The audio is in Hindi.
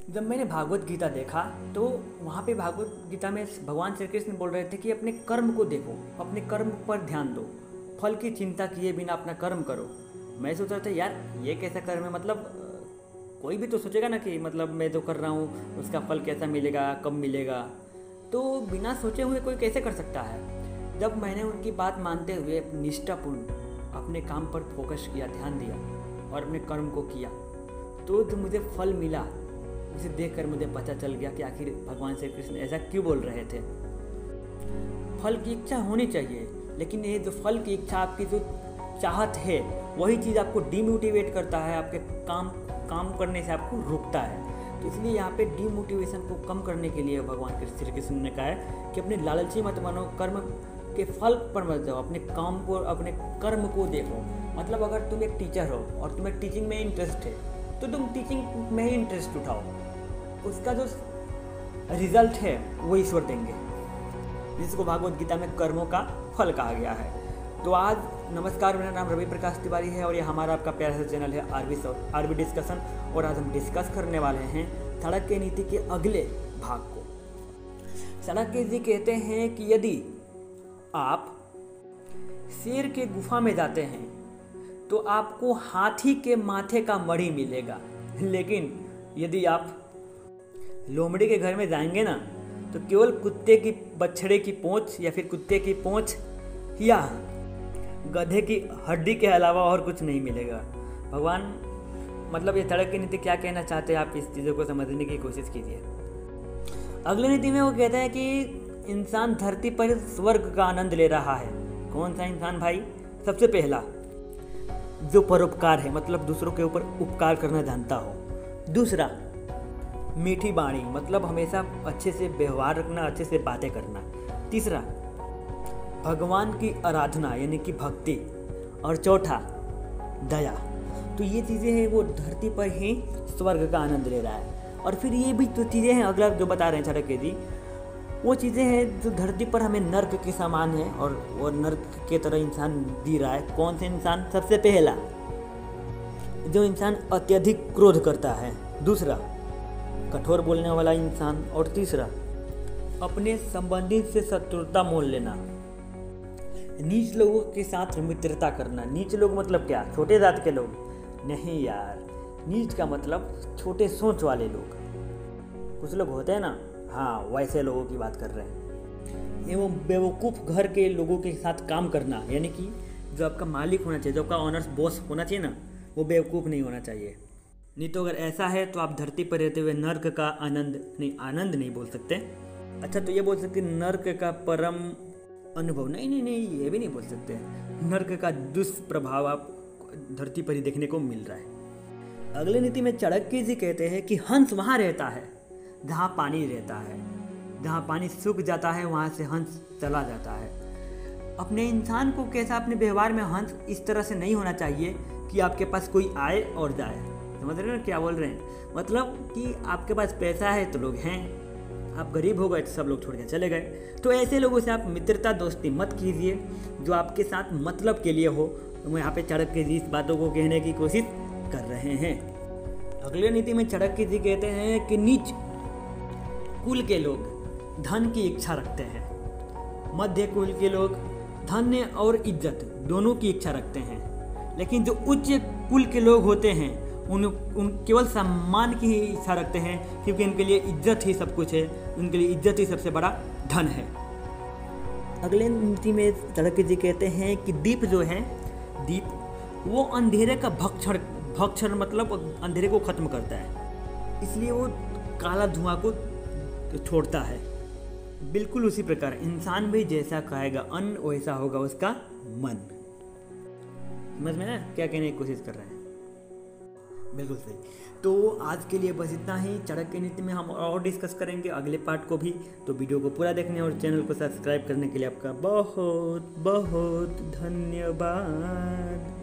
जब मैंने भागवत गीता देखा तो वहाँ पे भागवत गीता में भगवान श्री कृष्ण बोल रहे थे कि अपने कर्म को देखो, अपने कर्म पर ध्यान दो, फल की चिंता किए बिना अपना कर्म करो। मैं सोच रहा था यार ये कैसा कर्म है, मतलब कोई भी तो सोचेगा ना कि मतलब मैं जो कर रहा हूँ उसका फल कैसा मिलेगा, कब मिलेगा। तो बिना सोचे हुए कोई कैसे कर सकता है। जब मैंने उनकी बात मानते हुए निष्ठापूर्ण अपने काम पर फोकस किया, ध्यान दिया और अपने कर्म को किया, तो जो मुझे फल मिला उसे देखकर मुझे पता चल गया कि आखिर भगवान श्री कृष्ण ऐसा क्यों बोल रहे थे। फल की इच्छा होनी चाहिए, लेकिन ये जो फल की इच्छा, आपकी जो चाहत है, वही चीज़ आपको डिमोटिवेट करता है, आपके काम करने से आपको रोकता है। तो इसलिए यहाँ पे डिमोटिवेशन को कम करने के लिए भगवान श्री कृष्ण ने कहा है कि अपने लालची मत बनो, कर्म के फल पर मत जाओ, अपने काम को, अपने कर्म को देखो। मतलब अगर तुम एक टीचर हो और तुम्हें टीचिंग में इंटरेस्ट है तो तुम टीचिंग में ही इंटरेस्ट उठाओ, उसका जो रिजल्ट है वो ईश्वर देंगे, जिसको भागवत गीता में कर्मों का फल कहा गया है। तो आज नमस्कार, मेरा नाम रवि प्रकाश तिवारी है और ये हमारा आपका प्यारा सा चैनल है आरबी डिस्कशन। और आज हम डिस्कस करने वाले हैं चाणक्य नीति के अगले भाग को। चाणक्य जी कहते हैं कि यदि आप शेर के गुफा में जाते हैं तो आपको हाथी के माथे का मणि मिलेगा, लेकिन यदि आप लोमड़ी के घर में जाएंगे ना तो केवल कुत्ते की बछड़े की पूंछ या फिर कुत्ते की पूंछ या गधे की हड्डी के अलावा और कुछ नहीं मिलेगा। भगवान मतलब ये चाणक्य नीति क्या कहना चाहते हैं, आप इस चीज़ों को समझने की कोशिश कीजिए। अगले नीति में वो कहता है कि इंसान धरती पर स्वर्ग का आनंद ले रहा है। कौन सा इंसान भाई? सबसे पहला जो परोपकार है, मतलब दूसरों के ऊपर उपकार करना जानता हो। दूसरा मीठी बाणी, मतलब हमेशा अच्छे से व्यवहार रखना, अच्छे से बातें करना। तीसरा भगवान की आराधना यानी कि भक्ति। और चौथा दया। तो ये चीज़ें हैं, वो धरती पर ही स्वर्ग का आनंद ले रहा है। और फिर ये भी जो चीज़ें हैं अगला जो बता रहे हैं चाणक्य जी, वो चीज़ें हैं जो धरती पर हमें नर्क के समान है और वो नर्क के तरह इंसान जी रहा है। कौन से इंसान? सबसे पहला जो इंसान अत्यधिक क्रोध करता है। दूसरा कठोर बोलने वाला इंसान। और तीसरा अपने संबंधी से शत्रुता मोल लेना, नीच लोगों के साथ मित्रता करना। नीच लोग मतलब क्या? छोटे जात के लोग? नहीं यार, नीच का मतलब छोटे सोच वाले लोग। कुछ लोग होते हैं ना, हाँ वैसे लोगों की बात कर रहे हैं। ये वो बेवकूफ़ घर के लोगों के साथ काम करना, यानी कि जो आपका मालिक होना चाहिए, जो आपका ऑनर्स बॉस होना चाहिए ना, वो बेवकूफ़ नहीं होना चाहिए। नहीं तो अगर ऐसा है तो आप धरती पर रहते हुए नर्क का आनंद नहीं बोल सकते। अच्छा तो ये बोल सकते नर्क का परम अनुभव? नहीं, ये भी नहीं बोल सकते। नर्क का दुष्प्रभाव आप धरती पर ही देखने को मिल रहा है। अगले नीति में चाणक्य जी कहते हैं कि हंस वहाँ रहता है जहाँ पानी रहता है। जहाँ पानी सूख जाता है वहाँ से हंस चला जाता है। अपने इंसान को कैसा, अपने व्यवहार में हंस इस तरह से नहीं होना चाहिए कि आपके पास कोई आए और जाए। समझ रहे हो क्या बोल रहे हैं? मतलब कि आपके पास पैसा है तो लोग हैं, आप गरीब हो गए तो सब लोग छोड़ के चले गए। तो ऐसे लोगों से आप मित्रता दोस्ती मत कीजिए जो आपके साथ मतलब के लिए हो। तो यहाँ पे चाणक्य जी इस बातों को कहने की कोशिश कर रहे हैं। अगले नीति में चाणक्य जी कहते हैं कि नीच कुल के लोग धन की इच्छा रखते हैं, मध्य कुल के लोग धन्य और इज्जत दोनों की इच्छा रखते हैं, लेकिन जो उच्च कुल के लोग होते हैं उन केवल सम्मान की ही इच्छा रखते हैं, क्योंकि उनके लिए इज्जत ही सब कुछ है, उनके लिए इज्जत ही सबसे बड़ा धन है। अगले नीति में चाणक्य जी कहते हैं कि दीप जो है, दीप वो अंधेरे का भक्षण मतलब अंधेरे को खत्म करता है, इसलिए वो काला धुआं को छोड़ता है। बिल्कुल उसी प्रकार इंसान भी जैसा खाएगा अन्न वैसा होगा उसका मन। समझ में ना क्या कहने की कोशिश कर रहे हैं? बिल्कुल सही। तो आज के लिए बस इतना ही। चाणक्य नीति में हम और डिस्कस करेंगे अगले पार्ट को भी। तो वीडियो को पूरा देखने और चैनल को सब्सक्राइब करने के लिए आपका बहुत बहुत धन्यवाद।